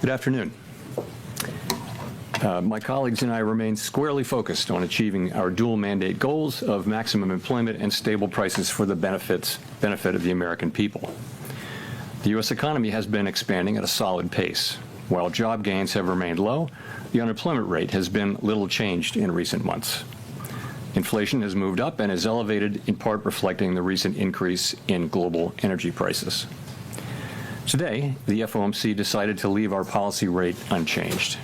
Good afternoon. My colleagues and I remain squarely focused on achieving our dual mandate goals of maximum employment and stable prices for the benefit of the American people. The U.S. economy has been expanding at a solid pace. While job gains have remained low, the unemployment rate has been little changed in recent months. Inflation has moved up and is elevated, in part reflecting the recent increase in global energy prices. Today, the Fomc decided to leave our policy rate unchanged.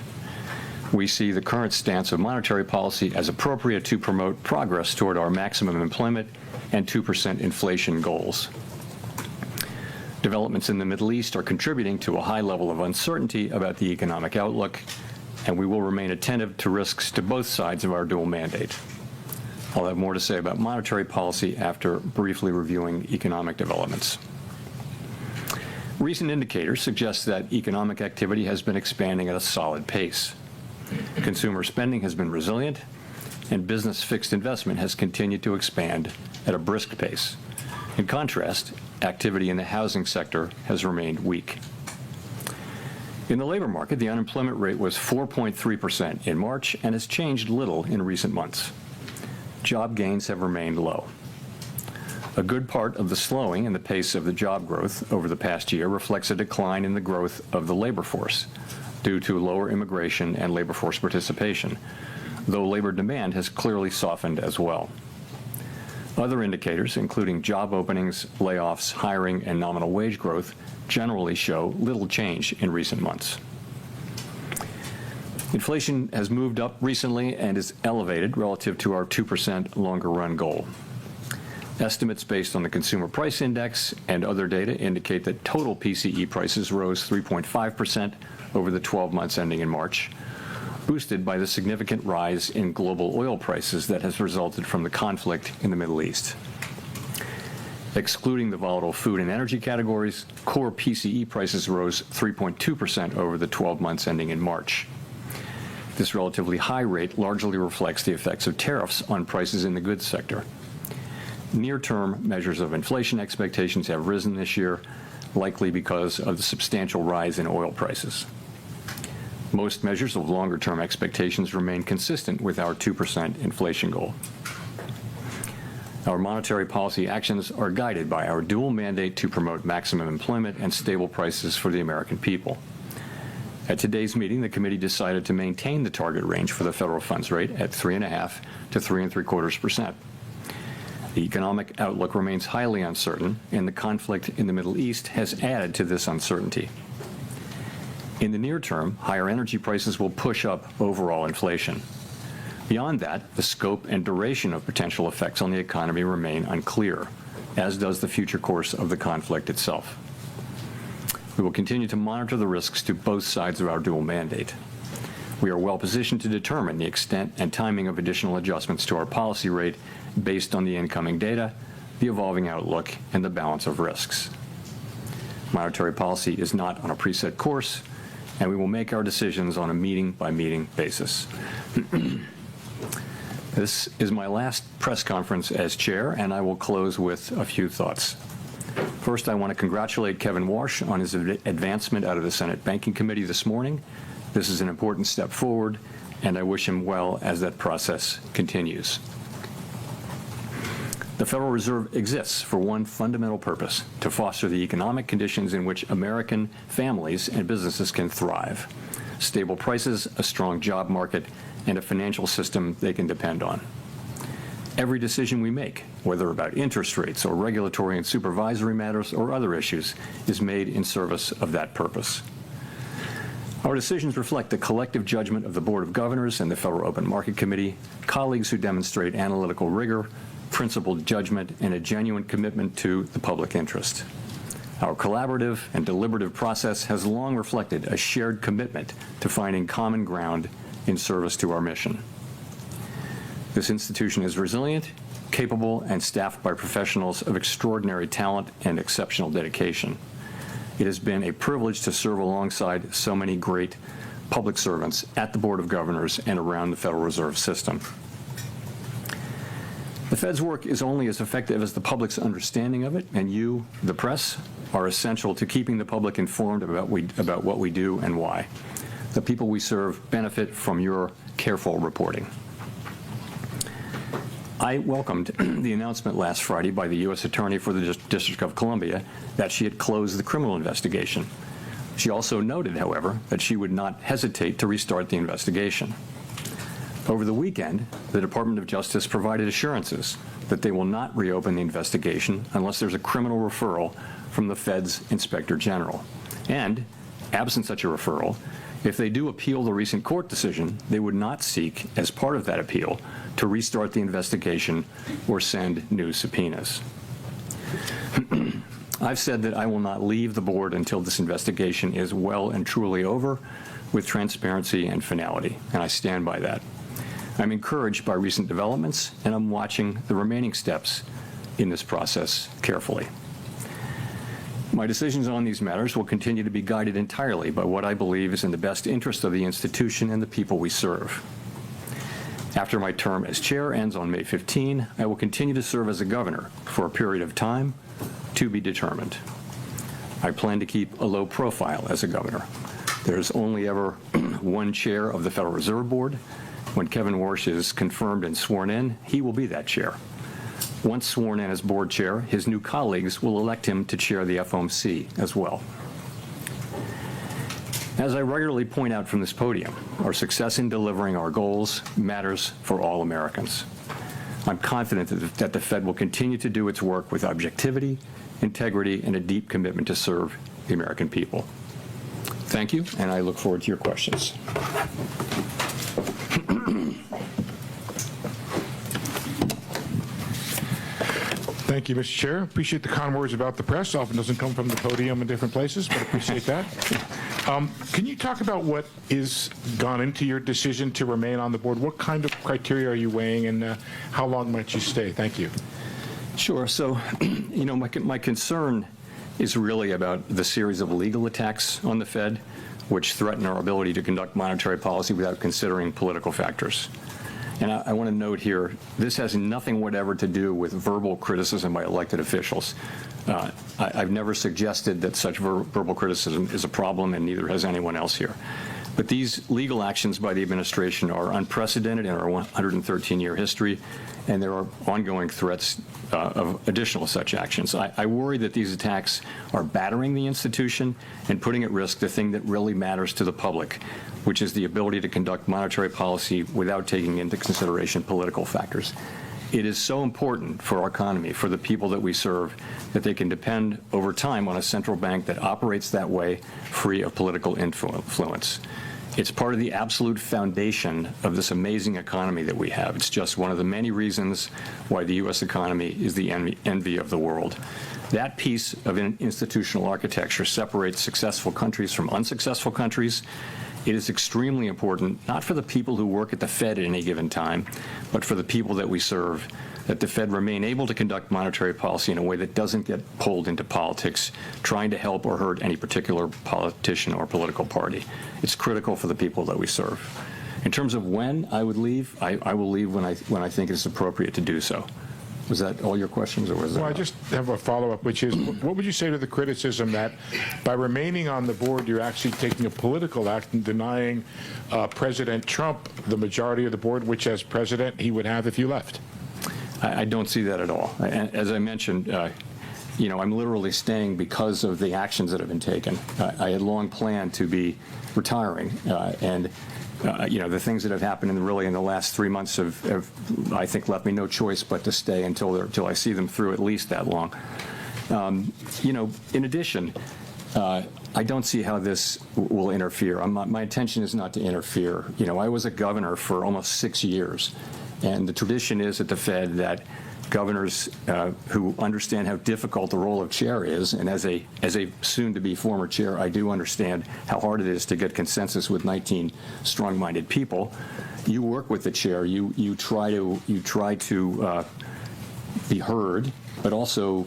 We see the current stance of monetary policy as appropriate to promote progress toward our maximum employment and 2% inflation goals. Developments in the Middle East are contributing to a high level of uncertainty about the economic outlook, and we will remain attentive to risks to both sides of our dual mandate. I'll have more to say about monetary policy after briefly reviewing economic developments. Recent indicators suggest that economic activity has been expanding at a solid pace. Consumer spending has been resilient, and business fixed investment has continued to expand at a brisk pace. In contrast, activity in the housing sector has remained weak. In the labor market, the unemployment rate was 4.3% in March and has changed little in recent months. Job gains have remained low. A good part of the slowing in the pace of the job growth over the past year reflects a decline in the growth of the labor force due to lower immigration and labor force participation, though labor demand has clearly softened as well. Other indicators, including job openings, layoffs, hiring, and nominal wage growth, generally show little change in recent months. Inflation has moved up recently and is elevated relative to our 2% longer-run goal. Estimates based on the Consumer Price Index and other data indicate that total PCE prices rose 3.5% over the 12 months ending in March, boosted by the significant rise in global oil prices that has resulted from the conflict in the Middle East. Excluding the volatile food and energy categories, core PCE prices rose 3.2% over the 12 months ending in March. This relatively high rate largely reflects the effects of tariffs on prices in the goods sector. Near-term measures of inflation expectations have risen this year, likely because of the substantial rise in oil prices. Most measures of longer-term expectations remain consistent with our 2% inflation goal. Our monetary policy actions are guided by our dual mandate to promote maximum employment and stable prices for the American people. At today's meeting, the committee decided to maintain the target range for the federal funds rate at 3.5% to 3.75%. The economic outlook remains highly uncertain, and the conflict in the Middle East has added to this uncertainty. In the near term, higher energy prices will push up overall inflation. Beyond that, the scope and duration of potential effects on the economy remain unclear, as does the future course of the conflict itself. We will continue to monitor the risks to both sides of our dual mandate. We are well positioned to determine the extent and timing of additional adjustments to our policy rate based on the incoming data, the evolving outlook, and the balance of risks. Monetary policy is not on a preset course, and we will make our decisions on a meeting-by-meeting basis. This is my last press conference as chair, and I will close with a few thoughts. First, I want to congratulate Kevin Warsh on his advancement out of the Senate Banking Committee this morning. This is an important step forward, and I wish him well as that process continues. The Federal Reserve exists for one fundamental purpose: to foster the economic conditions in which American families and businesses can thrive. Stable prices, a strong job market, and a financial system they can depend on. Every decision we make, whether about interest rates or regulatory and supervisory matters or other issues, is made in service of that purpose. Our decisions reflect the collective judgment of the Board of Governors and the Federal Open Market Committee, colleagues who demonstrate analytical rigor, principled judgment, and a genuine commitment to the public interest. Our collaborative and deliberative process has long reflected a shared commitment to finding common ground in service to our mission. This institution is resilient, capable, and staffed by professionals of extraordinary talent and exceptional dedication. It has been a privilege to serve alongside so many great public servants at the Board of Governors and around the Federal Reserve System. The Fed's work is only as effective as the public's understanding of it, and you, the press, are essential to keeping the public informed about what we do and why. The people we serve benefit from your careful reporting. I welcomed the announcement last Friday by the U.S. Attorney for the District of Columbia that she had closed the criminal investigation. She also noted, however, that she would not hesitate to restart the investigation. Over the weekend, the Department of Justice provided assurances that they will not reopen the investigation unless there's a criminal referral from the Fed's Inspector General. And, absent such a referral, if they do appeal the recent court decision, they would not seek, as part of that appeal, to restart the investigation or send new subpoenas. I've said that I will not leave the board until this investigation is well and truly over with transparency and finality, and I stand by that. I'm encouraged by recent developments, and I'm watching the remaining steps in this process carefully. My decisions on these matters will continue to be guided entirely by what I believe is in the best interest of the institution and the people we serve. After my term as chair ends on May 15, I will continue to serve as a governor for a period of time to be determined. I plan to keep a low profile as a governor. There's only ever one chair of the Federal Reserve Board. When Kevin Warsh is confirmed and sworn in, he will be that chair. Once sworn in as board chair, his new colleagues will elect him to chair the Fomc as well. As I regularly point out from this podium, our success in delivering our goals matters for all Americans. I'm confident that the Fed will continue to do its work with objectivity, integrity, and a deep commitment to serve the American people. Thank you, and I look forward to your questions. Thank you, Mr. Chair. Appreciate the kind words about the press. Often doesn't come from the podium in different places, but appreciate that. Can you talk about what is gone into your decision to remain on the board? What kind of criteria are you weighing, and how long might you stay? Thank you. Sure. So, my concern is really about the series of legal attacks on the Fed, which threaten our ability to conduct monetary policy without considering political factors. And I want to note here, this has nothing whatever to do with verbal criticism by elected officials. I've never suggested that such verbal criticism is a problem, and neither has anyone else here. But these legal actions by the administration are unprecedented in our 113-year history, and there are ongoing threats of additional such actions. I worry that these attacks are battering the institution and putting at risk the thing that really matters to the public, which is the ability to conduct monetary policy without taking into consideration political factors. It is so important for our economy, for the people that we serve, that they can depend over time on a central bank that operates that way, free of political influence. It's part of the absolute foundation of this amazing economy that we have. It's just one of the many reasons why the U.S. economy is the envy of the world. That piece of institutional architecture separates successful countries from unsuccessful countries. It is extremely important, not for the people who work at the Fed at any given time, but for the people that we serve, that the Fed remain able to conduct monetary policy in a way that doesn't get pulled into politics, trying to help or hurt any particular politician or political party. It's critical for the people that we serve. In terms of when I would leave, I will leave when I think it's appropriate to do so. Was that all your questions, or was that? Well, I just have a follow-up, which is, what would you say to the criticism that by remaining on the board, you're actually taking a political act and denying President Trump the majority of the board, which as president he would have if you left? I don't see that at all. As I mentioned, I'm literally staying because of the actions that have been taken. I had long planned to be retiring, and the things that have happened in the last 3 months have, I think, left me no choice but to stay until I see them through at least that long. In addition, I don't see how this will interfere. My intention is not to interfere. I was a governor for almost 6 years, and the tradition is at the Fed that governors who understand how difficult the role of chair is, and as a soon-to-be former chair, I do understand how hard it is to get consensus with 19 strong-minded people. You work with the chair. You try to be heard, but also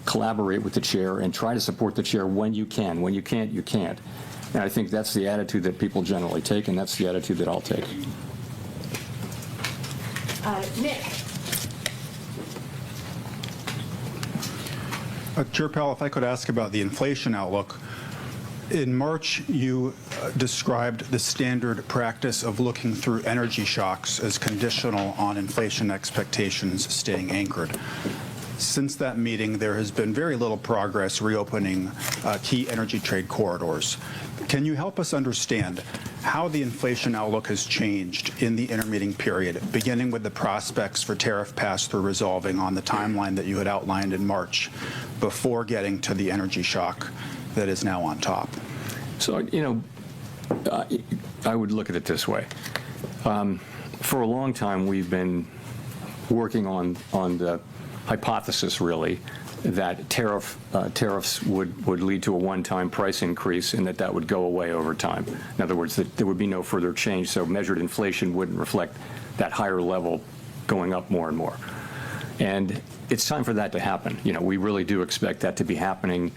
collaborate with the chair and try to support the chair when you can. When you can't, you can't. And I think that's the attitude that people generally take, and that's the attitude that I'll take. Nick. Chair Powell, if I could ask about the inflation outlook. In March, you described the standard practice of looking through energy shocks as conditional on inflation expectations staying anchored. Since that meeting, there has been very little progress reopening key energy trade corridors. Can you help us understand how the inflation outlook has changed in the intermeeting period, beginning with the prospects for tariff pass-through resolving on the timeline that you had outlined in March, before getting to the energy shock that is now on top? So, I would look at it this way. For a long time, we've been working on the hypothesis, really, that tariffs would lead to a one-time price increase and that would go away over time. In other words, that there would be no further change, so measured inflation wouldn't reflect that higher level going up more and more. And it's time for that to happen. We really do expect that to be happening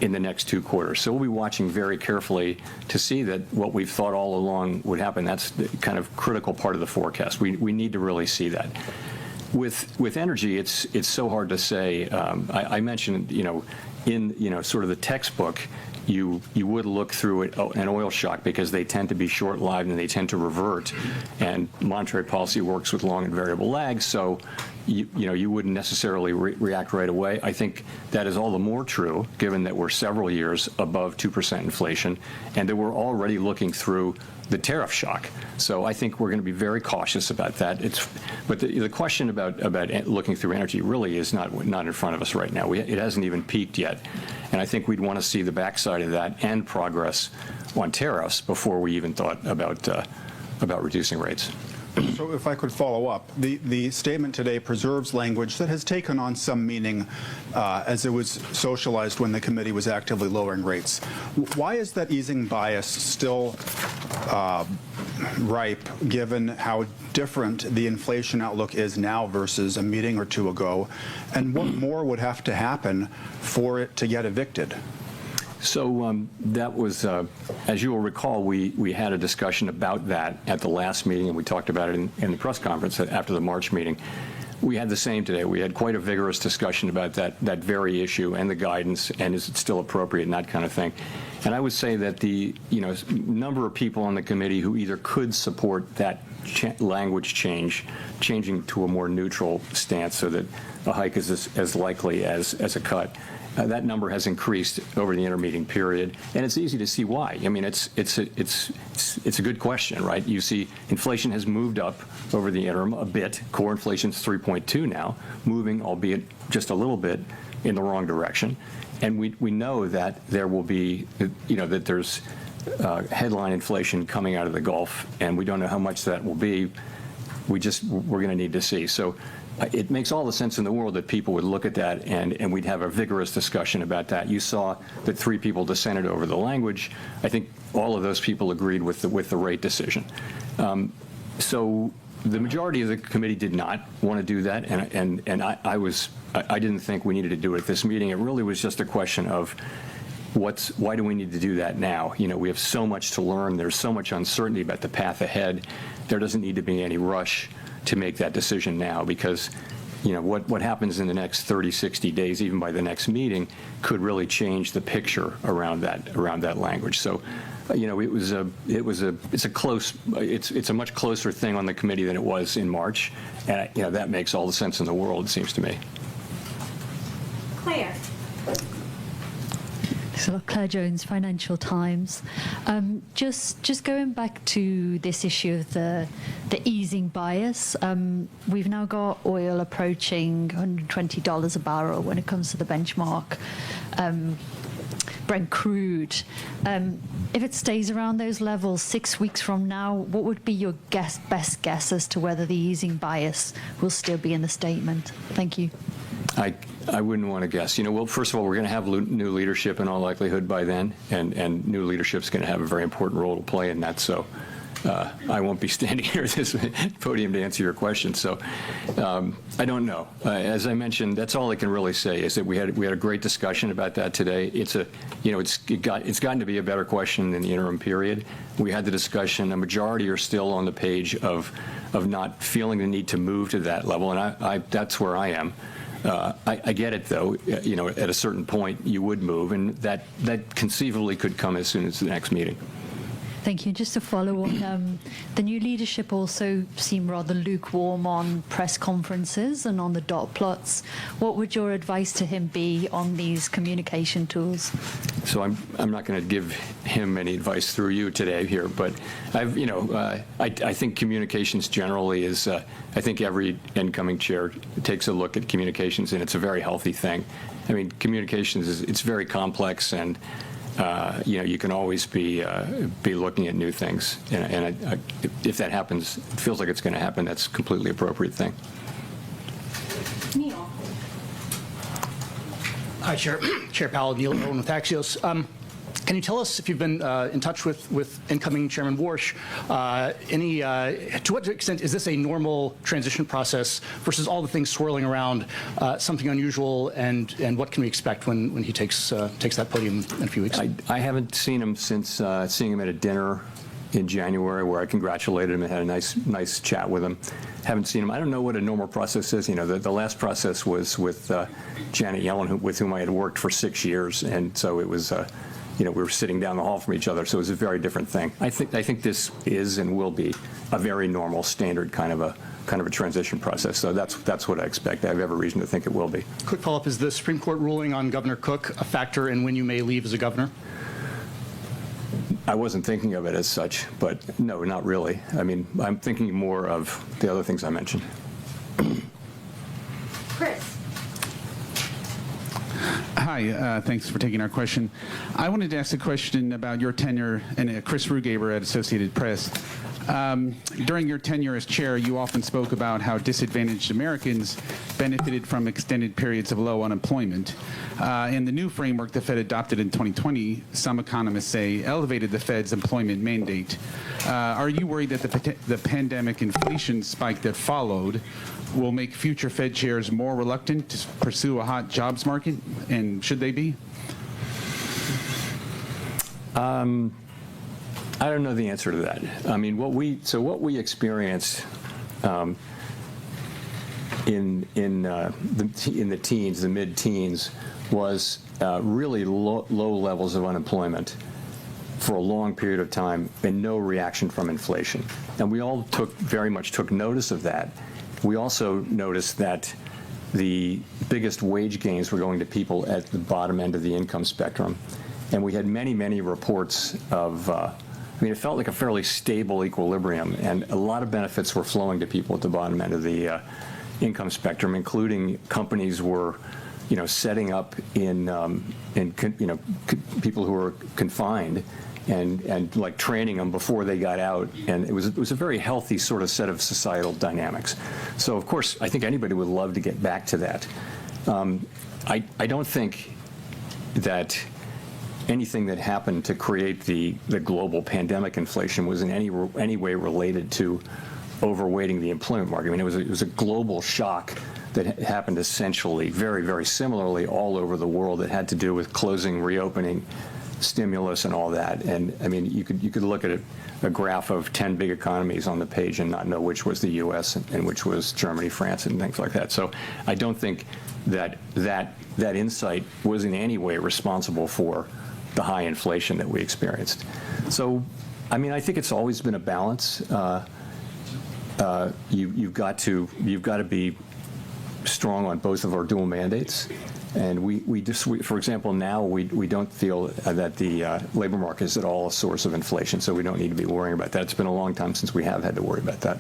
in the next 2 quarters. So we'll be watching very carefully to see that what we've thought all along would happen. That's the kind of critical part of the forecast. We need to really see that. With energy, it's so hard to say. I mentioned, in sort of the textbook, you would look through an oil shock because they tend to be short-lived and they tend to revert, and monetary policy works with long and variable lags, so you wouldn't necessarily react right away. I think that is all the more true given that we're several years above 2% inflation and that we're already looking through the tariff shock. So I think we're going to be very cautious about that. But the question about looking through energy really is not in front of us right now. It hasn't even peaked yet. And I think we'd want to see the backside of that and progress on tariffs before we even thought about reducing rates. So if I could follow up, the statement today preserves language that has taken on some meaning as it was socialized when the committee was actively lowering rates. Why is that easing bias still ripe, given how different the inflation outlook is now versus a meeting or two ago? And what more would have to happen for it to get evicted? So that was, as you will recall, we had a discussion about that at the last meeting, and we talked about it in the press conference after the March meeting. We had the same today. We had quite a vigorous discussion about that very issue and the guidance, and is it still appropriate, and that kind of thing. And I would say that the number of people on the committee who either could support that language changing to a more neutral stance so that a hike is as likely as a cut. That number has increased over the intermeeting period, and it's easy to see why. I mean, it's a good question, right? You see, inflation has moved up over the interim a bit. Core inflation's 3.2 now, moving, albeit just a little bit, in the wrong direction. And we know that there will be, that there's headline inflation coming out of the Gulf, and we don't know how much that will be. We're going to need to see. So it makes all the sense in the world that people would look at that and we'd have a vigorous discussion about that. You saw that 3 people dissented over the language. I think all of those people agreed with the rate decision. So the majority of the committee did not want to do that, and I didn't think we needed to do it at this meeting. It really was just a question of why do we need to do that now? We have so much to learn. There's so much uncertainty about the path ahead. There doesn't need to be any rush to make that decision now, because what happens in the next 30, 60 days, even by the next meeting, could really change the picture around that language. So, it's a much closer thing on the committee than it was in March, and that makes all the sense in the world, it seems to me. Claire. So Claire Jones, Financial Times. Just going back to this issue of the easing bias, we've now got oil approaching $120 a barrel when it comes to the benchmark Brent crude. If it stays around those levels 6 weeks from now, what would be your best guess as to whether the easing bias will still be in the statement? Thank you. I wouldn't want to guess. Well, first of all, we're going to have new leadership in all likelihood by then, and new leadership's going to have a very important role to play in that. So I won't be standing here at this podium to answer your question. So I don't know. As I mentioned, that's all I can really say is that we had a great discussion about that today. It's gotten to be a better question in the interim period. We had the discussion. A majority are still on the page of not feeling the need to move to that level, and that's where I am. I get it, though. At a certain point, you would move, and that conceivably could come as soon as the next meeting. Thank you. Just to follow on, the new leadership also seem rather lukewarm on press conferences and on the dot plots. What would your advice to him be on these communication tools? So I'm not going to give him any advice through you today here, but I think communications generally is. I think every incoming chair takes a look at communications, and it's a very healthy thing. I mean, communications it's very complex, and you can always be looking at new things, and if that happens, it feels like it's going to happen. That's a completely appropriate thing. Neil. Hi, Chair Powell, Neil Irwin with Axios. Can you tell us if you've been in touch with incoming Chairman Warsh? To what extent is this a normal transition process versus all the things swirling around, something unusual, and what can we expect when he takes that podium in a few weeks? I haven't seen him since seeing him at a dinner in January where I congratulated him and had a nice chat with him. Haven't seen him. I don't know what a normal process is. The last process was with Janet Yellen, with whom I had worked for 6 years, and so it was. We were sitting down the hall from each other, so it was a very different thing. I think this is and will be a very normal, standard kind of a transition process. So that's what I expect. I have every reason to think it will be. Quick follow-up: is the Supreme Court ruling on Governor Cook a factor in when you may leave as a governor? I wasn't thinking of it as such, but no, not really. I mean, I'm thinking more of the other things I mentioned. Chris. Hi, thanks for taking our question. I wanted to ask a question about your tenure, and Chris Rugaber at Associated Press. During your tenure as chair, you often spoke about how disadvantaged Americans benefited from extended periods of low unemployment. In the new framework the Fed adopted in 2020, some economists say elevated the Fed's employment mandate. Are you worried that the pandemic inflation spike that followed will make future Fed chairs more reluctant to pursue a hot jobs market, and should they be? I don't know the answer to that. I mean, what we experienced in the teens, the mid-teens, was really low levels of unemployment for a long period of time and no reaction from inflation. And we all very much took notice of that. We also noticed that the biggest wage gains were going to people at the bottom end of the income spectrum. And we had many reports of, it felt like a fairly stable equilibrium, and a lot of benefits were flowing to people at the bottom end of the income spectrum, including companies were, setting up in people who were confined and like training them before they got out, and it was a very healthy sort of set of societal dynamics. So of course, I think anybody would love to get back to that. I don't think that anything that happened to create the global pandemic inflation was in any way related to overweighting the employment market. I mean, it was a global shock that happened essentially very similarly all over the world. It had to do with closing, reopening, stimulus, and all that. And I mean, you could look at a graph of 10 big economies on the page and not know which was the U.S. and which was Germany, France, and things like that. So I don't think that insight was in any way responsible for the high inflation that we experienced. So, I mean, I think it's always been a balance. You've got to be strong on both of our dual mandates. And for example, now we don't feel that the labor market is at all a source of inflation, so we don't need to be worrying about that. It's been a long time since we have had to worry about that.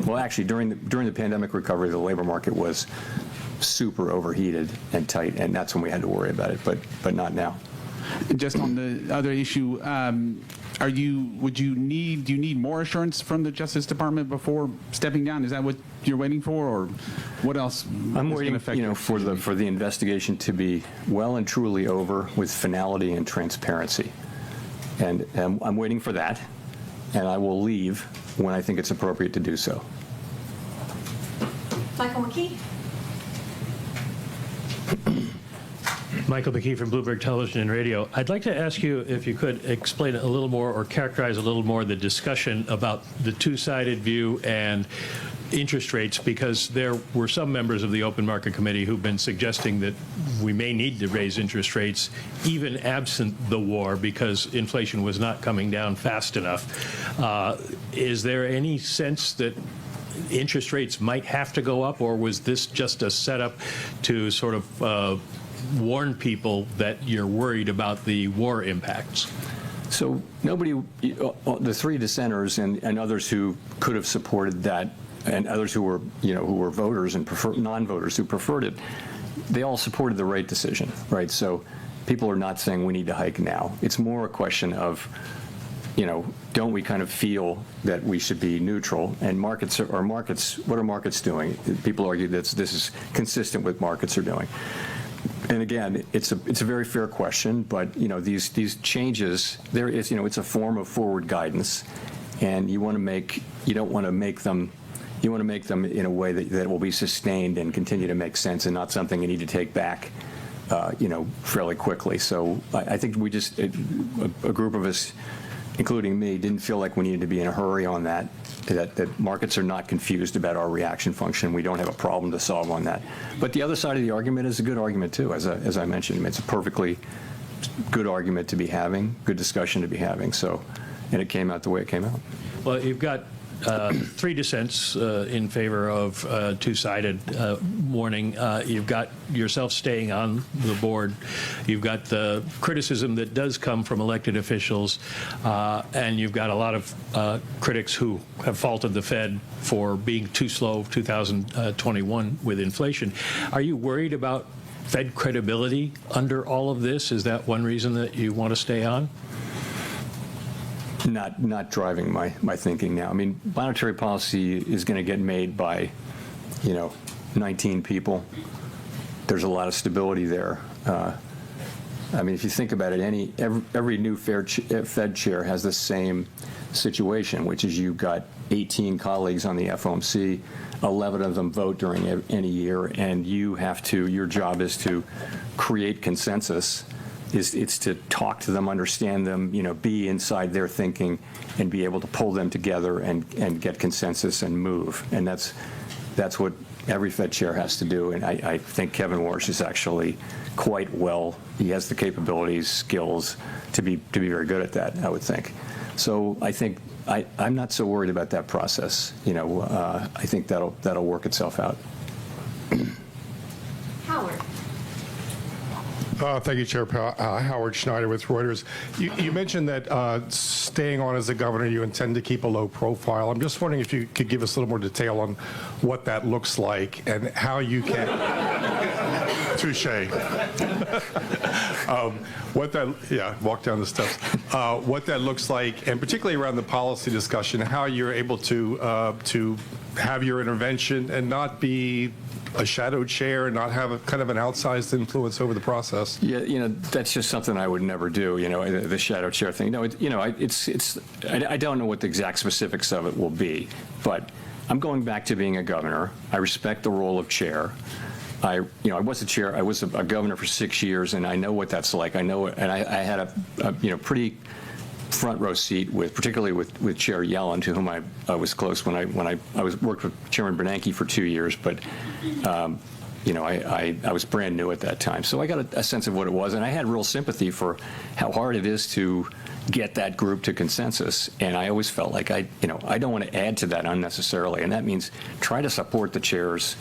Well, actually, during the pandemic recovery, the labor market was super overheated and tight, and that's when we had to worry about it, but not now. Just on the other issue, do you need more assurance from the Justice Department before stepping down? Is that what you're waiting for, or what else? I'm waiting, for the investigation to be well and truly over with finality and transparency, and I'm waiting for that, and I will leave when I think it's appropriate to do so. Michael McKee. Michael McKee from Bloomberg Television and Radio. I'd like to ask you if you could explain a little more or characterize a little more the discussion about the two-sided view and interest rates, because there were some members of the Open Market Committee who've been suggesting that we may need to raise interest rates even absent the war because inflation was not coming down fast enough. Is there any sense that interest rates might have to go up, or was this just a setup to sort of warn people that you're worried about the war impacts? So nobody, the three dissenters and others who could have supported that, and others who were, who were voters and non-voters who preferred it, they all supported the rate decision, right? So people are not saying we need to hike now. It's more a question of, don't we kind of feel that we should be neutral? And what are markets doing? People argue that this is consistent with markets are doing. And again, it's a very fair question, but these changes, it's a form of forward guidance, and you want to make them in a way that will be sustained and continue to make sense, and not something you need to take back, fairly quickly. So I think we just a group of us, including me, didn't feel like we needed to be in a hurry on that. That markets are not confused about our reaction function. We don't have a problem to solve on that. But the other side of the argument is a good argument too, as I mentioned. It's a perfectly good argument to be having, good discussion to be having. So, and it came out the way it came out. Well, you've got three dissents in favor of two-sided warning. You've got yourself staying on the board. You've got the criticism that does come from elected officials, and you've got a lot of critics who have faulted the Fed for being too slow 2021 with inflation. Are you worried about Fed credibility under all of this? Is that one reason that you want to stay on? Not driving my thinking now. I mean, monetary policy is going to get made by, 19 people. There's a lot of stability there. I mean, if you think about it, every new Fed chair has the same situation, which is you've got 18 colleagues on the Fomc, 11 of them vote during any year, and your job is to create consensus. It's to talk to them, understand them, be inside their thinking, and be able to pull them together and get consensus and move. And that's what every Fed chair has to do. And I think Kevin Warsh is actually quite well. He has the capabilities, skills to be very good at that, I would think. So I think I'm not so worried about that process. I think that'll work itself out. Howard. Thank you, Chair Powell. Howard Schneider with Reuters. You mentioned that staying on as a governor, you intend to keep a low profile. I'm just wondering if you could give us a little more detail on what that looks like and how you can... Touche. Walk down the steps. What that looks like, and particularly around the policy discussion, how you're able to have your intervention and not be a shadow chair and not have a kind of an outsized influence over the process. Yeah, that's just something I would never do. The shadow chair thing. No, I don't know what the exact specifics of it will be, but I'm going back to being a governor. I respect the role of chair. I was a chair. I was a governor for 6 years, and I know what that's like. I know, and I had a pretty front row seat particularly with Chair Yellen, to whom I was close when I worked with Chairman Bernanke for 2 years, but I was brand new at that time, so I got a sense of what it was, and I had real sympathy for how hard it is to get that group to consensus. And I always felt like I don't want to add to that unnecessarily, and that means try to support the chairs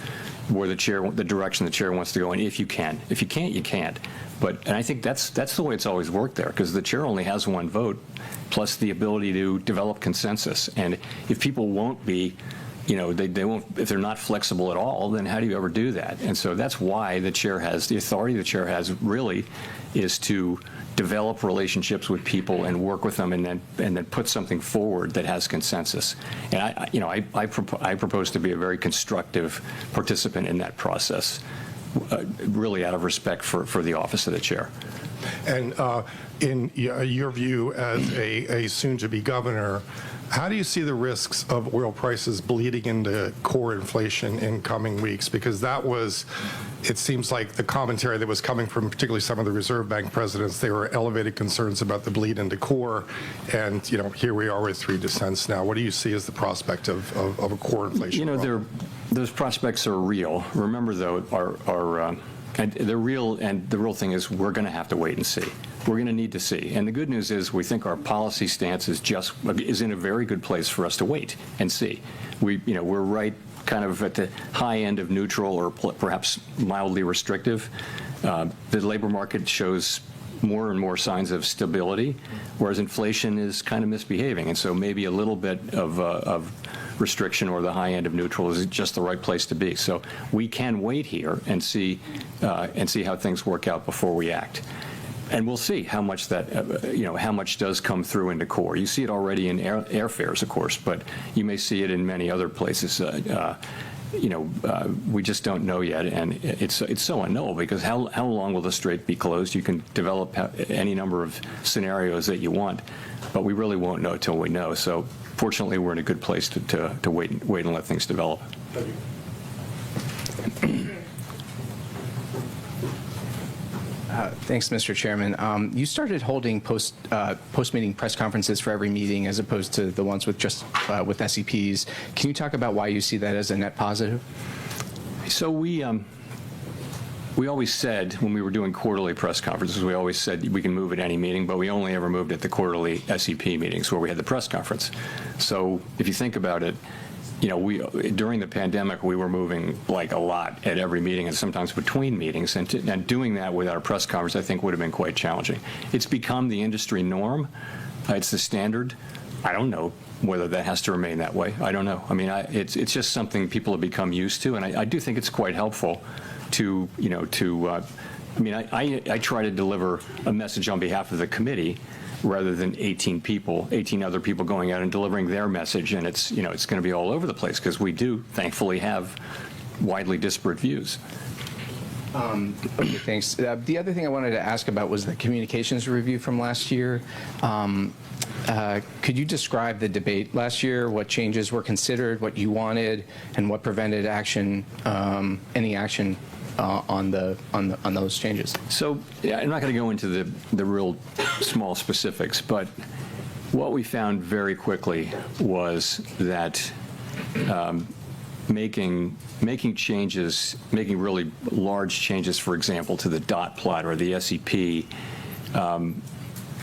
where the direction the chair wants to go in, if you can. If you can't, you can't. And I think that's the way it's always worked there, because the chair only has one vote, plus the ability to develop consensus. And if people won't be, they won't, if they're not flexible at all, then how do you ever do that? And so that's why the authority the chair has really is to develop relationships with people and work with them, and then put something forward that has consensus. And I propose to be a very constructive participant in that process, really out of respect for the office of the chair. And in your view as a soon-to-be governor, how do you see the risks of oil prices bleeding into core inflation in coming weeks? Because that was, it seems like the commentary that was coming from particularly some of the Reserve Bank presidents, they were elevated concerns about the bleed into core. And, here we are with 3 dissents now. What do you see as the prospect of a core inflation? Those prospects are real. Remember, though, they're real, and the real thing is we're going to have to wait and see. We're going to need to see. And the good news is we think our policy stance is in a very good place for us to wait and see. We're right kind of at the high end of neutral or perhaps mildly restrictive. The labor market shows more and more signs of stability, whereas inflation is kind of misbehaving. And so maybe a little bit of restriction or the high end of neutral is just the right place to be. So we can wait here and see how things work out before we act. And we'll see how much how much does come through into core. You see it already in airfares, of course, but you may see it in many other places. We just don't know yet, and it's so unknowable because how long will the strait be closed? You can develop any number of scenarios that you want, but we really won't know till we know. So fortunately, we're in a good place to wait and let things develop. Thanks, Mr. Chairman. You started holding post-meeting press conferences for every meeting as opposed to the ones with just with SEPs. Can you talk about why you see that as a net positive? So we always said when we were doing quarterly press conferences, we always said we can move at any meeting, but we only ever moved at the quarterly SEP meetings where we had the press conference. So if you think about it, during the pandemic, we were moving like a lot at every meeting and sometimes between meetings, and doing that without a press conference, I think, would have been quite challenging. It's become the industry norm. It's the standard. I don't know whether that has to remain that way. I don't know. I mean, it's just something people have become used to, and I do think it's quite helpful to, I try to deliver a message on behalf of the committee rather than 18 other people going out and delivering their message, and it's going to be all over the place because we do, thankfully, have widely disparate views. Okay, thanks. The other thing I wanted to ask about was the communications review from last year. Could you describe the debate last year, what changes were considered, what you wanted, and what prevented action, any action on those changes? So yeah, I'm not going to go into the real small specifics, but what we found very quickly was that making changes, making really large changes, for example, to the dot plot or the SEP,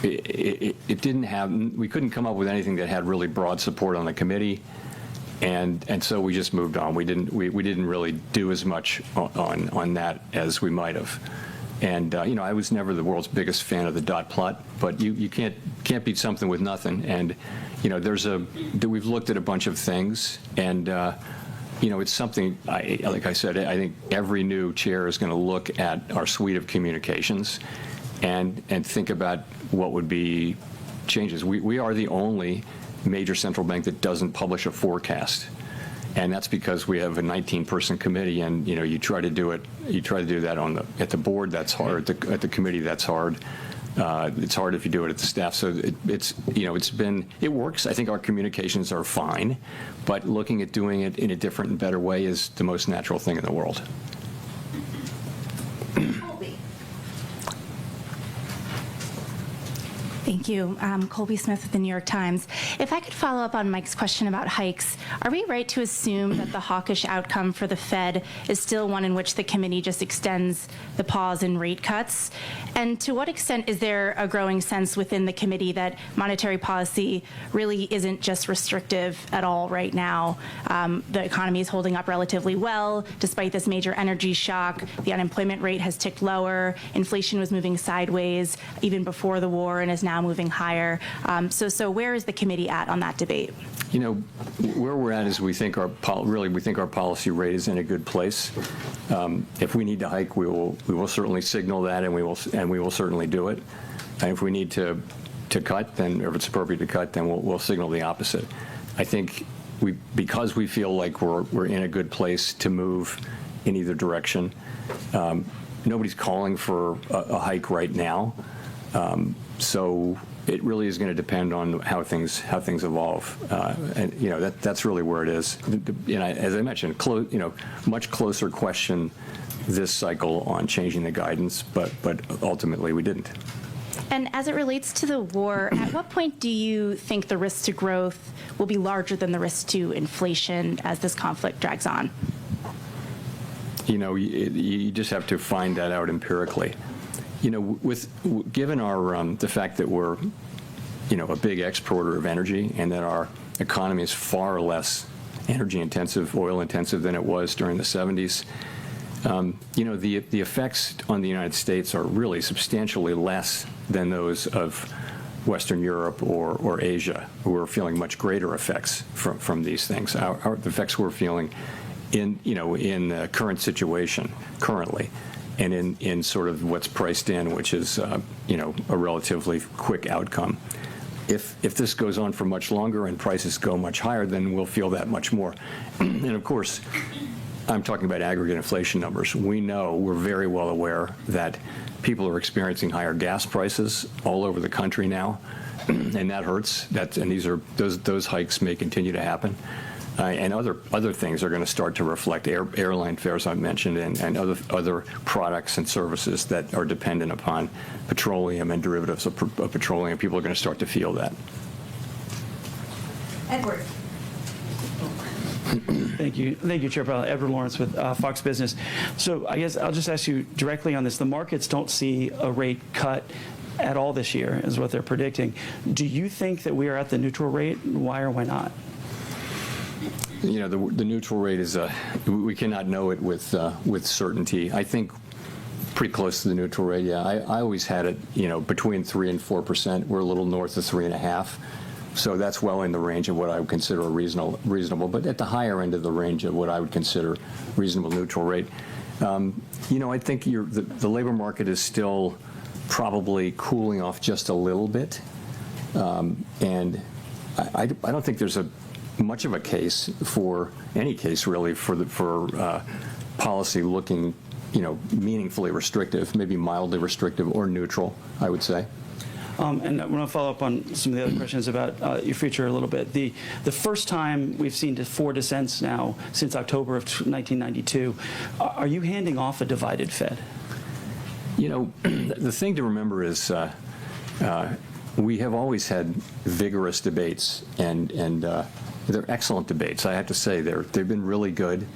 it didn't have. We couldn't come up with anything that had really broad support on the committee. And so we just moved on. We didn't really do as much on that as we might have. And I was never the world's biggest fan of the dot plot, but you can't beat something with nothing. And we've looked at a bunch of things, and it's something. Like I said, I think every new chair is going to look at our suite of communications, and think about what would be changes. We are the only major central bank that doesn't publish a forecast, and that's because we have a 19-person committee, and you try to do that at the board. That's hard. At the committee, that's hard. It's hard if you do it at the staff. So it works. I think our communications are fine, but looking at doing it in a different and better way is the most natural thing in the world. Thank you. Colby Smith with the New York Times. If I could follow up on Mike's question about hikes, are we right to assume that the hawkish outcome for the Fed is still one in which the committee just extends the pause in rate cuts? And to what extent is there a growing sense within the committee that monetary policy really isn't just restrictive at all right now? The economy is holding up relatively well despite this major energy shock. The unemployment rate has ticked lower. Inflation was moving sideways even before the war and is now moving higher. So where is the committee at on that debate? Where we're at is we think our policy rate is in a good place. If we need to hike, we will certainly signal that, and we will certainly do it. And if we need to cut, then, or if it's appropriate to cut, then we'll signal the opposite. I think because we feel like we're in a good place to move in either direction. nobody's calling for a hike right now. So it really is going to depend on how things evolve, and that's really where it is. As I mentioned, much closer question this cycle on changing the guidance, but ultimately we didn't. And as it relates to the war, at what point do you think the risk to growth will be larger than the risk to inflation as this conflict drags on? You just have to find that out empirically. Given our the fact that we're a big exporter of energy, and that our economy is far less energy intensive, oil intensive than it was during the 70s. The effects on the United States are really substantially less than those of Western Europe or Asia, who are feeling much greater effects from these things. The effects we're feeling in the current situation, currently, and in sort of what's priced in, which is a relatively quick outcome. If this goes on for much longer and prices go much higher, then we'll feel that much more. And of course, I'm talking about aggregate inflation numbers. We're very well aware that people are experiencing higher gas prices all over the country now, and that hurts. And those hikes may continue to happen. And other things are going to start to reflect airline fares I mentioned, and other products and services that are dependent upon petroleum and derivatives of petroleum. People are going to start to feel that. Edward. Thank you, Chair Powell. Edward Lawrence with Fox Business. So I guess I'll just ask you directly on this. The markets don't see a rate cut at all this year, is what they're predicting. Do you think that we are at the neutral rate? Why or why not? The neutral rate is we cannot know it with certainty. I think pretty close to the neutral rate. Yeah, I always had it between 3% and 4%. We're a little north of 3.5%. So that's well in the range of what I would consider a reasonable, but at the higher end of the range of what I would consider reasonable neutral rate. I think the labor market is still probably cooling off just a little bit, and I don't think there's much of a case for any case really for policy looking meaningfully restrictive, maybe mildly restrictive or neutral, I would say. And I want to follow up on some of the other questions about your future a little bit. The first time we've seen 4 dissents now since October of 1992. Are you handing off a divided Fed? The thing to remember is we have always had vigorous debates, and they're excellent debates. I have to say they've been really good,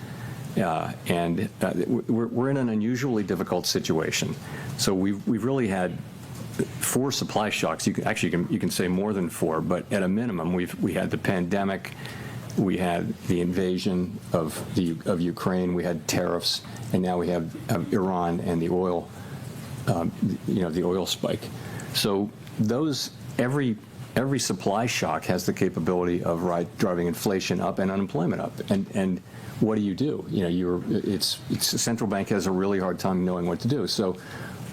and we're in an unusually difficult situation. So we've really had 4 supply shocks. You can say more than 4, but at a minimum, we had the pandemic, we had the invasion of Ukraine, we had tariffs, and now we have Iran and the oil, the oil spike. So every supply shock has the capability of driving inflation up and unemployment up. And what do? The central bank has a really hard time knowing what to do. So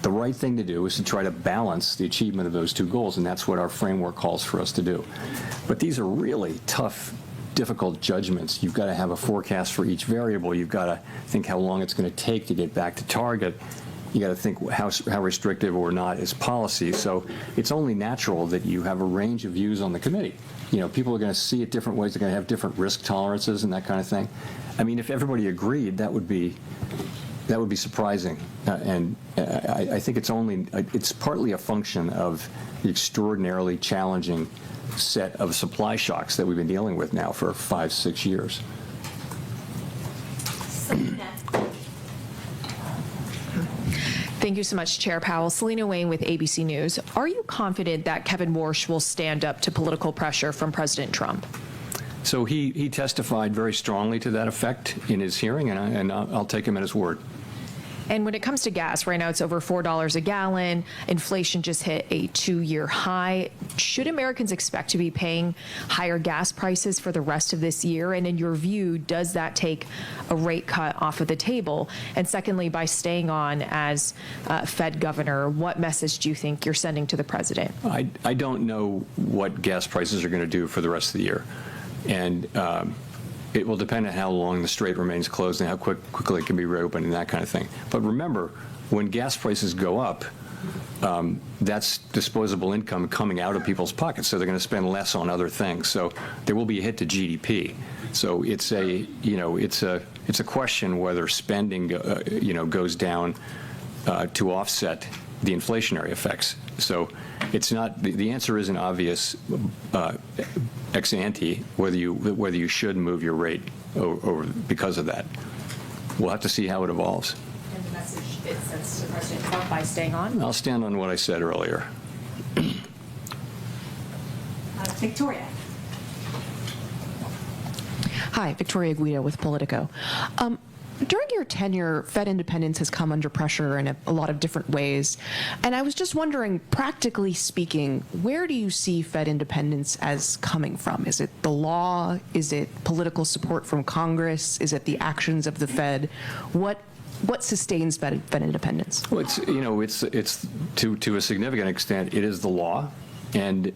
the right thing to do is to try to balance the achievement of those 2 goals, and that's what our framework calls for us to do. But these are really tough, difficult judgments. You've got to have a forecast for each variable. You've got to think how long it's going to take to get back to target. You got to think how restrictive or not is policy. So it's only natural that you have a range of views on the committee. People are going to see it different ways. They're going to have different risk tolerances and that kind of thing. I mean, if everybody agreed, that would be surprising, and I think it's partly a function of the extraordinarily challenging set of supply shocks that we've been dealing with now for 5-6 years. Thank you so much, Chair Powell. Selena Wayne with ABC News. Are you confident that Kevin Warsh will stand up to political pressure from President Trump? So he testified very strongly to that effect in his hearing, and I'll take him at his word. And when it comes to gas, right now it's over $4 a gallon. Inflation just hit a 2-year high. Should Americans expect to be paying higher gas prices for the rest of this year? And in your view, does that take a rate cut off of the table? And secondly, by staying on as Fed governor, what message do you think you're sending to the president? I don't know what gas prices are going to do for the rest of the year. And it will depend on how long the strait remains closed and how quickly it can be reopened and that kind of thing. But remember, when gas prices go up, that's disposable income coming out of people's pockets, so they're going to spend less on other things. So there will be a hit to GDP. So it's a question whether spending goes down to offset the inflationary effects. So it's not the answer isn't obvious ex ante whether you should move your rate over because of that. We'll have to see how it evolves. And the message it sends to President Trump by staying on? I'll stand on what I said earlier. Victoria. Hi, Victoria Guido with Politico. During your tenure, Fed independence has come under pressure in a lot of different ways. And I was just wondering, practically speaking, where do you see Fed independence as coming from? Is it the law? Is it political support from Congress? Is it the actions of the Fed? What sustains Fed independence? Well, it's to a significant extent, it is the law. And,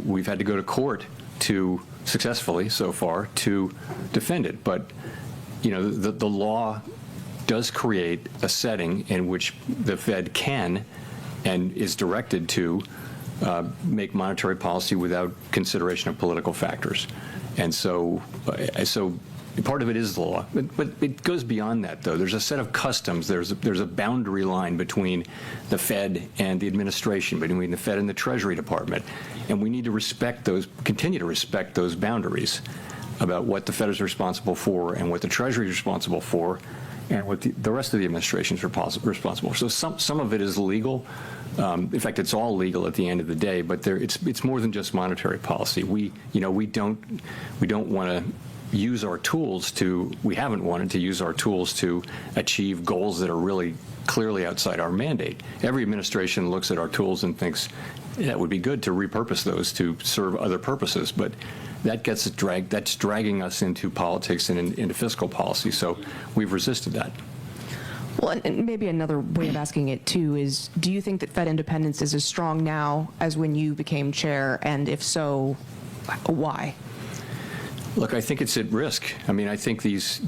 we've had to go to court to successfully so far to defend it. But the law does create a setting in which the Fed can and is directed to make monetary policy without consideration of political factors. And so part of it is the law. But it goes beyond that, though. There's a set of customs. There's a boundary line between the Fed and the administration, between the Fed and the Treasury Department. And we need to continue to respect those boundaries about what the Fed is responsible for and what the Treasury is responsible for and what the rest of the administration is responsible for. So some of it is legal. In fact, it's all legal at the end of the day, but it's more than just monetary policy. We don't want to use our tools we haven't wanted to use our tools to achieve goals that are really clearly outside our mandate. Every administration looks at our tools and thinks that would be good to repurpose those to serve other purposes, but that's dragging us into politics and into fiscal policy, so we've resisted that. Well, and maybe another way of asking it, too, is do you think that Fed independence is as strong now as when you became chair, and if so, why? Look, I think it's at risk. I mean, I think these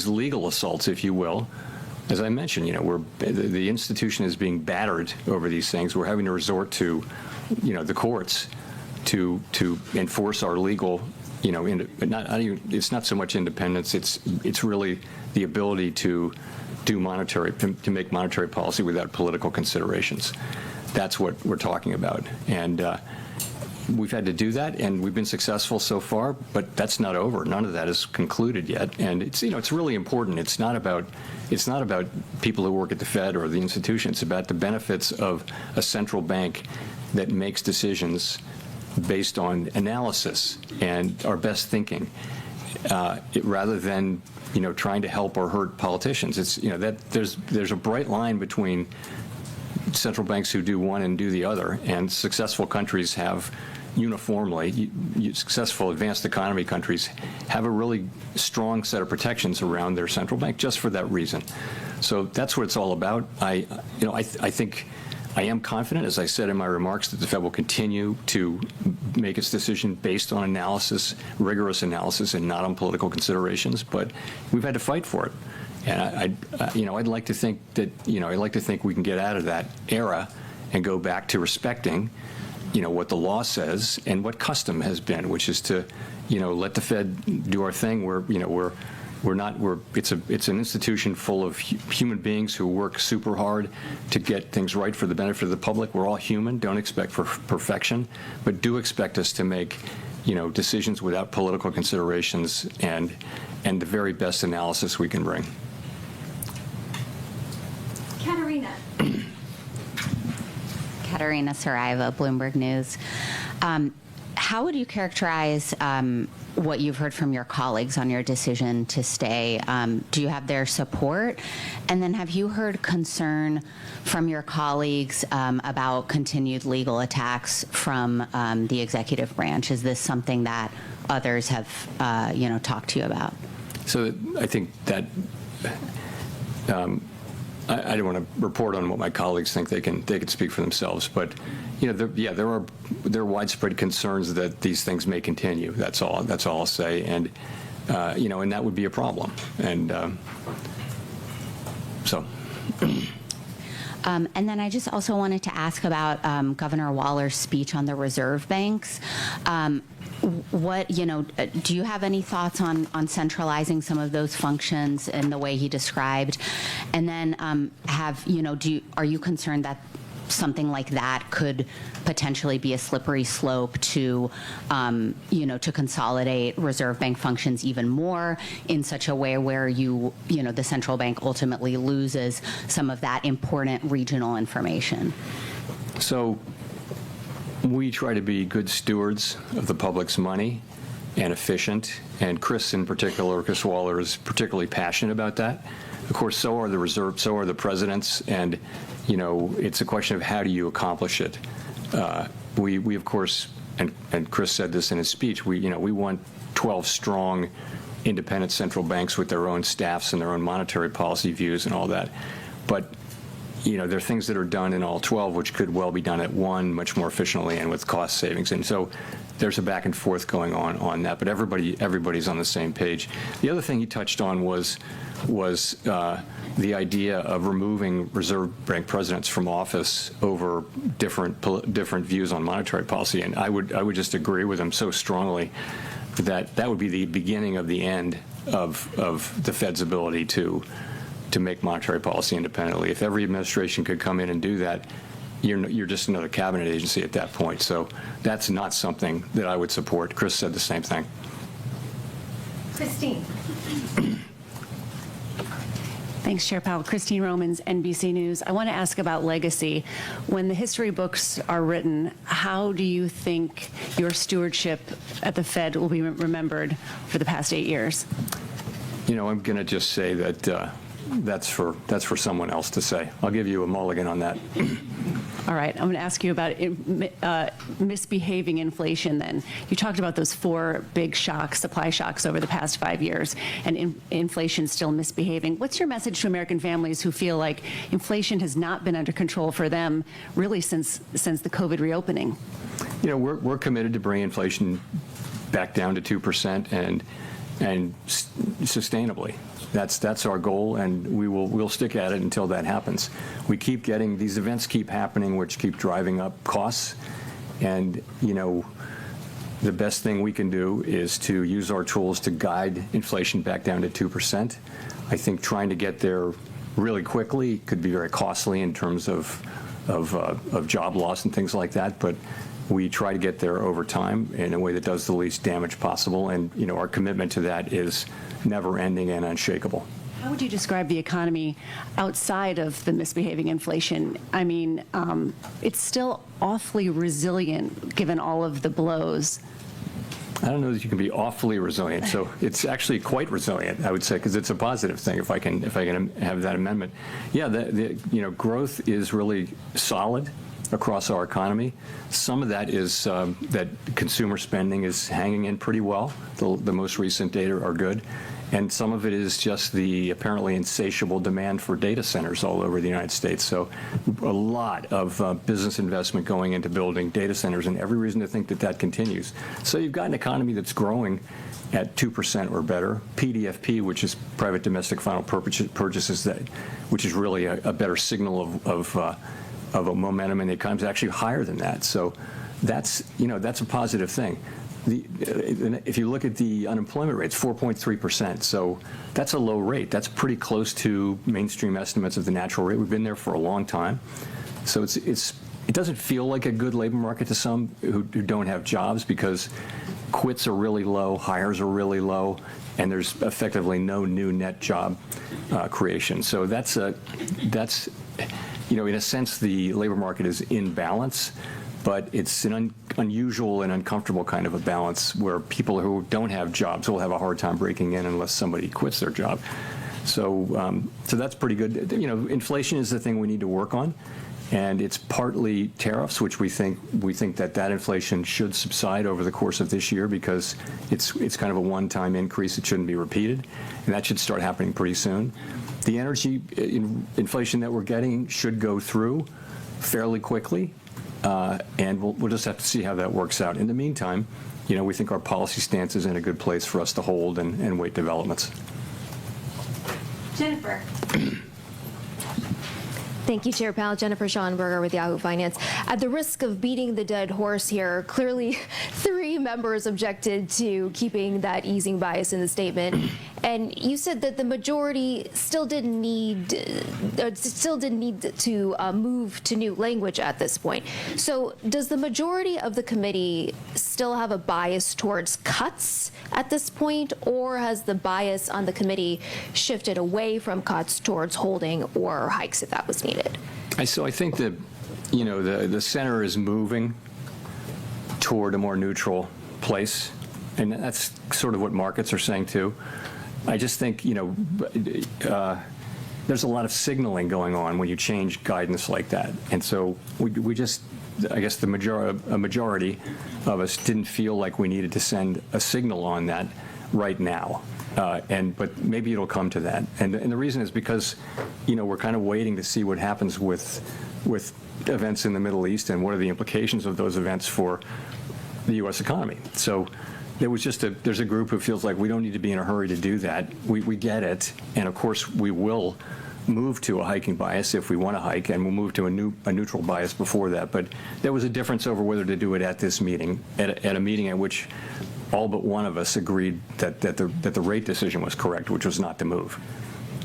legal assaults, if you will, as I mentioned, the institution is being battered over these things. We're having to resort to, the courts to enforce our legal, it's not so much independence. It's really the ability to make monetary policy without political considerations. That's what we're talking about, and we've had to do that, and we've been successful so far. But that's not over. None of that is concluded yet, and it's really important. It's not about people who work at the Fed or the institution. It's about the benefits of a central bank that makes decisions based on analysis and our best thinking, rather than trying to help or hurt politicians. It's that there's a bright line between central banks who do one and do the other, and successful countries have uniformly, successful advanced economy countries have a really strong set of protections around their central bank just for that reason. So that's what it's all about. I think I am confident, as I said in my remarks, that the Fed will continue to make its decision based on analysis, rigorous analysis, and not on political considerations. But we've had to fight for it, and I'd like to think that we can get out of that era and go back to respecting, what the law says and what custom has been, which is to, let the Fed do our thing. It's an institution full of human beings who work super hard to get things right for the benefit of the public. We're all human. Don't expect for perfection, but do expect us to make, decisions without political considerations and the very best analysis we can bring. Katerina. Katerina Saraiva, Bloomberg News. How would you characterize what you've heard from your colleagues on your decision to stay? Do you have their support? And then have you heard concern from your colleagues about continued legal attacks from the executive branch? Is this something that others have, talked to you about? So I think that I don't want to report on what my colleagues think. They can speak for themselves. But there are widespread concerns that these things may continue. That's all I'll say. And and that would be a problem. And so. And then I just also wanted to ask about Governor Waller's speech on the reserve banks. Do you have any thoughts on centralizing some of those functions in the way he described? And then are you concerned that something like that could potentially be a slippery slope to consolidate reserve bank functions even more in such a way where the central bank ultimately loses some of that important regional information? So we try to be good stewards of the public's money and efficient, and Chris Waller is particularly passionate about that. Of course, so are the presidents, and it's a question of how do you accomplish it. We of course, and Chris said this in his speech, we want 12 strong independent central banks with their own staffs and their own monetary policy views and all that. But there are things that are done in all 12 which could well be done at one much more efficiently and with cost savings. And so there's a back and forth going on that, but everybody's on the same page. The other thing he touched on was the idea of removing reserve bank presidents from office over different views on monetary policy. And I would just agree with him so strongly that would be the beginning of the end of the Fed's ability to make monetary policy independently. If every administration could come in and do that, you're just another cabinet agency at that point. So that's not something that I would support. Chris said the same thing. Christine. Thanks, Chair Powell. Christine Romans, NBC News. I want to ask about legacy. When the history books are written, how do you think your stewardship at the Fed will be remembered for the past 8 years? I'm going to just say that that's for someone else to say. I'll give you a mulligan on that. All right, I'm going to ask you about misbehaving inflation then. You talked about those 4 big shocks, supply shocks over the past 5 years, and inflation still misbehaving. What's your message to American families who feel like inflation has not been under control for them really since the COVID reopening? We're committed to bring inflation back down to 2% and sustainably. That's our goal, and we'll stick at it until that happens. We keep getting these events keep happening, which keep driving up costs, and the best thing we can do is to use our tools to guide inflation back down to 2%. I think trying to get there really quickly could be very costly in terms of job loss and things like that, but we try to get there over time in a way that does the least damage possible, and our commitment to that is never-ending and unshakable. How would you describe the economy outside of the misbehaving inflation? I mean, it's still awfully resilient given all of the blows. I don't know that you can be awfully resilient. So it's actually quite resilient, I would say, because it's a positive thing. If I can have that amendment, yeah, the growth is really solid across our economy. Some of that is that consumer spending is hanging in pretty well. The most recent data are good. And some of it is just the apparently insatiable demand for data centers all over the United States. So a lot of business investment going into building data centers, and every reason to think that continues. So you've got an economy that's growing at 2% or better. PDFP, which is private domestic final purchases, which is really a better signal of a momentum in the economy, is actually higher than that. So that's a positive thing. If you look at the unemployment rate, it's 4.3%. So that's a low rate. That's pretty close to mainstream estimates of the natural rate. We've been there for a long time. So it doesn't feel like a good labor market to some who don't have jobs, because quits are really low, hires are really low, and there's effectively no new net job creation. So that's in a sense, the labor market is in balance, but it's an unusual and uncomfortable kind of a balance where people who don't have jobs will have a hard time breaking in unless somebody quits their job. So that's pretty good. Inflation is the thing we need to work on, and it's partly tariffs, which we think that inflation should subside over the course of this year, because it's kind of a one-time increase. It shouldn't be repeated, and that should start happening pretty soon. the energy inflation that we're getting should go through fairly quickly, and we'll just have to see how that works out. In the meantime, we think our policy stance is in a good place for us to hold and wait developments. Jennifer. Thank you, Chair Powell. Jennifer Schonberger with Yahoo Finance. At the risk of beating the dead horse here, clearly 3 members objected to keeping that easing bias in the statement. And you said that the majority still didn't need to move to new language at this point. So does the majority of the committee still have a bias towards cuts at this point, or has the bias on the committee shifted away from cuts towards holding or hikes if that was needed? So I think that, the center is moving toward a more neutral place, and that's sort of what markets are saying too. I just think, there's a lot of signaling going on when you change guidance like that. And so we just, I guess a majority of us didn't feel like we needed to send a signal on that right now. But maybe it'll come to that. And the reason is because, we're kind of waiting to see what happens with events in the Middle East and what are the implications of those events for the U.S. economy. So there's a group who feels like we don't need to be in a hurry to do that. We get it. And of course, we will move to a hiking bias if we want to hike, and we'll move to a neutral bias before that. But there was a difference over whether to do it at this meeting, at a meeting at which all but one of us agreed that the rate decision was correct, which was not to move.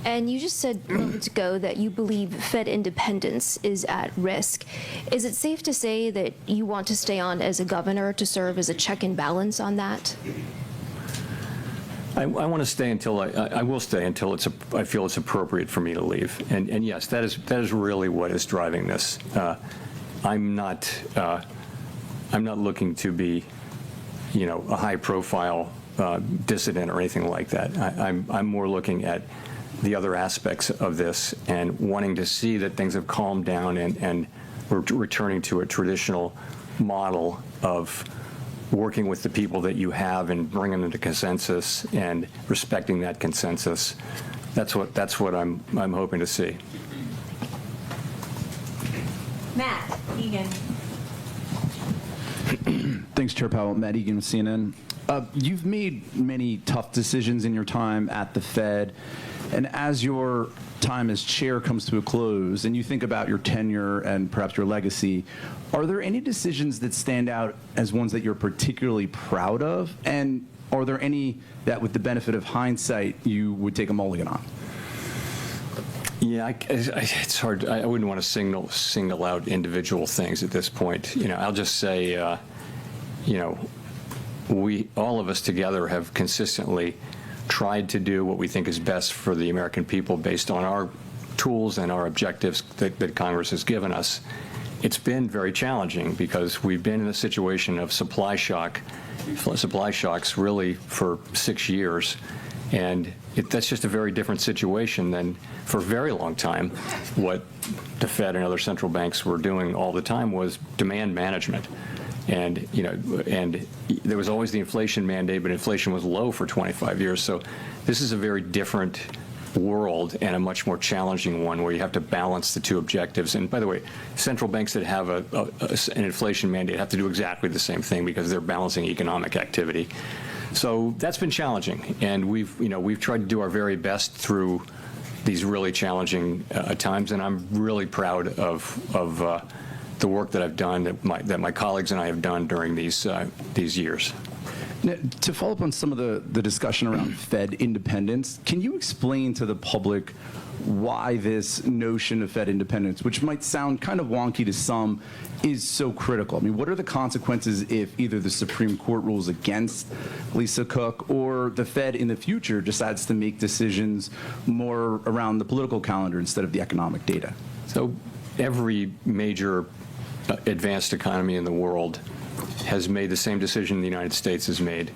And you just said moments ago that you believe Fed independence is at risk. Is it safe to say that you want to stay on as a governor to serve as a check and balance on that? I want to stay until I will stay until I feel it's appropriate for me to leave. And yes, that is really what is driving this. I'm not looking to be, a high-profile dissident or anything like that. I'm more looking at the other aspects of this and wanting to see that things have calmed down and we're returning to a traditional model of working with the people that you have and bringing them to consensus and respecting that consensus. That's what I'm hoping to see. Matt Egan. Thanks, Chair Powell. Matt Egan with CNN. You've made many tough decisions in your time at the Fed, and as your time as chair comes to a close and you think about your tenure and perhaps your legacy, are there any decisions that stand out as ones that you're particularly proud of? And are there any that, with the benefit of hindsight, you would take a mulligan on? Yeah, it's hard. I wouldn't want to single out individual things at this point. I'll just say, we, all of us together, have consistently tried to do what we think is best for the American people based on our tools and our objectives that Congress has given us. It's been very challenging because we've been in a situation of supply shocks really for 6 years. And that's just a very different situation than, for a very long time, what the Fed and other central banks were doing all the time was demand management. And, and there was always the inflation mandate, but inflation was low for 25 years. So this is a very different world and a much more challenging one where you have to balance the two objectives. And by the way, central banks that have an inflation mandate have to do exactly the same thing because they're balancing economic activity. So that's been challenging, and we've tried to do our very best through these really challenging times, and I'm really proud of the work that I've done, that my colleagues and I have done during these years. Now, to follow up on some of the discussion around Fed independence, can you explain to the public why this notion of Fed independence, which might sound kind of wonky to some, is so critical? I mean, what are the consequences if either the Supreme Court rules against Lisa Cook or the Fed in the future decides to make decisions more around the political calendar instead of the economic data? So every major advanced economy in the world has made the same decision the United States has made,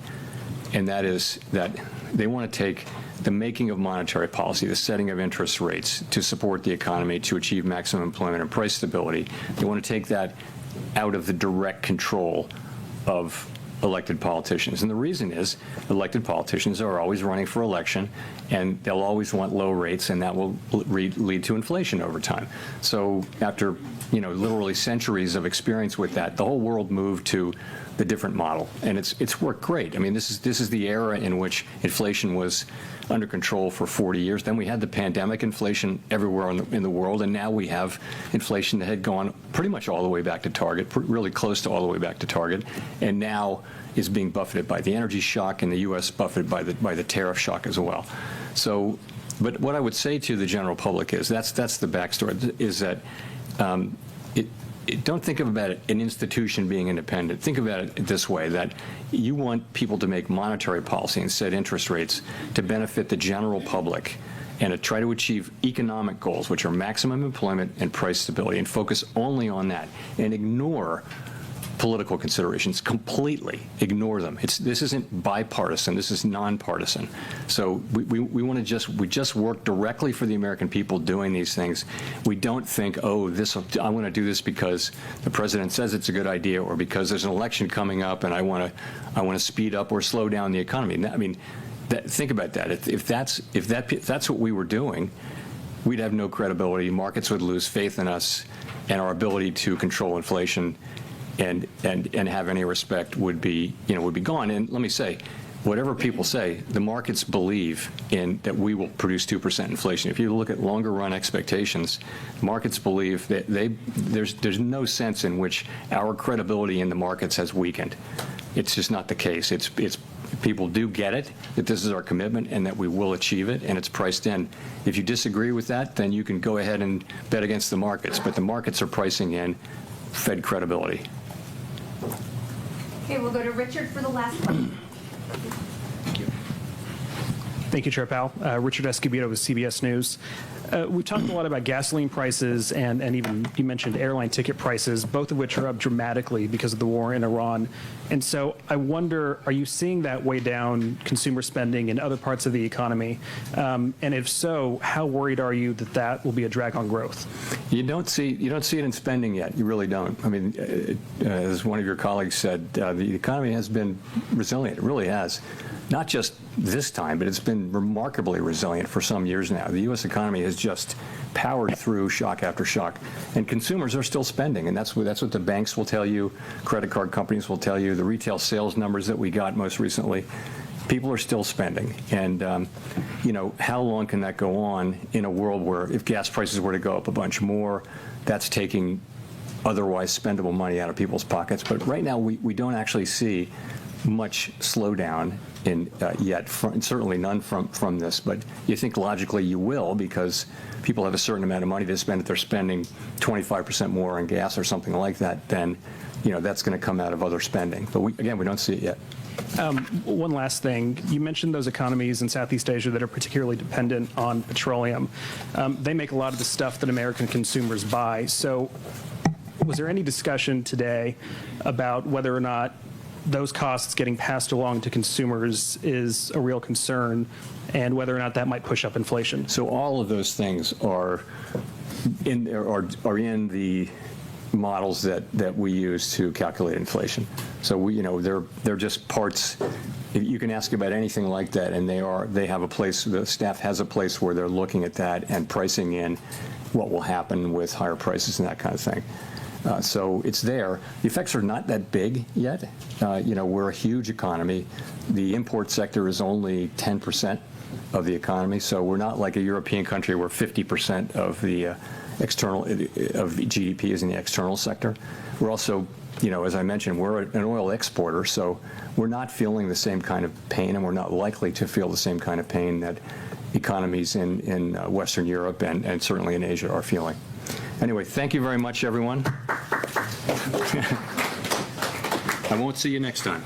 and that is that they want to take the making of monetary policy, the setting of interest rates to support the economy, to achieve maximum employment and price stability. They want to take that out of the direct control of elected politicians. And the reason is elected politicians are always running for election, and they'll always want low rates, and that will lead to inflation over time. So after, literally centuries of experience with that, the whole world moved to the different model, and it's worked great. I mean, this is the era in which inflation was under control for 40 years. Then we had the pandemic, inflation everywhere in the world, and now we have inflation that had gone pretty much all the way back to target, really close to all the way back to target, and now is being buffeted by the energy shock, and the U.S. buffeted by the tariff shock as well. So, but what I would say to the general public is that's the backstory, is that don't think about it, an institution being independent. Think about it this way, that you want people to make monetary policy and set interest rates to benefit the general public and to try to achieve economic goals, which are maximum employment and price stability, and focus only on that and ignore political considerations, completely ignore them. This isn't bipartisan, this is nonpartisan. So we want to just work directly for the American people doing these things. We don't think, I want to do this because the president says it's a good idea, or because there's an election coming up and I want to speed up or slow down the economy. I mean, think about that. If that's what we were doing, we'd have no credibility. Markets would lose faith in us, and our ability to control inflation and have any respect would be gone. And let me say, whatever people say, the markets believe in that we will produce 2% inflation. If you look at longer run expectations, markets believe that there's no sense in which our credibility in the markets has weakened. It's just not the case. It's people do get it, that this is our commitment and that we will achieve it, and it's priced in. If you disagree with that, then you can go ahead and bet against the markets, but the markets are pricing in Fed credibility. Okay, we'll go to Richard for the last question. Thank you, Chair Powell. Richard Escobedo with CBS News. We talked a lot about gasoline prices and even you mentioned airline ticket prices, both of which are up dramatically because of the war in Iran. And so I wonder, are you seeing that weigh down consumer spending in other parts of the economy? And if so, how worried are you that that will be a drag on growth? You don't see it in spending yet. You really don't. I mean, as one of your colleagues said, the economy has been resilient. It really has. Not just this time, but it's been remarkably resilient for some years now. The U.S. economy has just powered through shock after shock, and consumers are still spending, and that's what the banks will tell you, credit card companies will tell you, the retail sales numbers that we got most recently. People are still spending, and how long can that go on in a world where if gas prices were to go up a bunch more, that's taking otherwise spendable money out of people's pockets. But right now, we don't actually see much slowdown yet, and certainly none from this. But you think logically you will, because people have a certain amount of money to spend. If they're spending 25% more on gas or something like that, then that's going to come out of other spending. But we don't see it yet. One last thing. You mentioned those economies in Southeast Asia that are particularly dependent on petroleum. They make a lot of the stuff that American consumers buy. So was there any discussion today about whether or not those costs getting passed along to consumers is a real concern, and whether or not that might push up inflation? So all of those things are in the models that we use to calculate inflation. So they're just parts. You can ask about anything like that, and they have a place. The staff has a place where they're looking at that and pricing in what will happen with higher prices and that kind of thing. So it's there. The effects are not that big yet. We're a huge economy. The import sector is only 10% of the economy, so we're not like a European country where 50% of the external of GDP is in the external sector. We're also, as I mentioned, we're an oil exporter, so we're not feeling the same kind of pain, and we're not likely to feel the same kind of pain that economies in Western Europe and certainly in Asia are feeling. Anyway, thank you very much, everyone. I won't see you next time.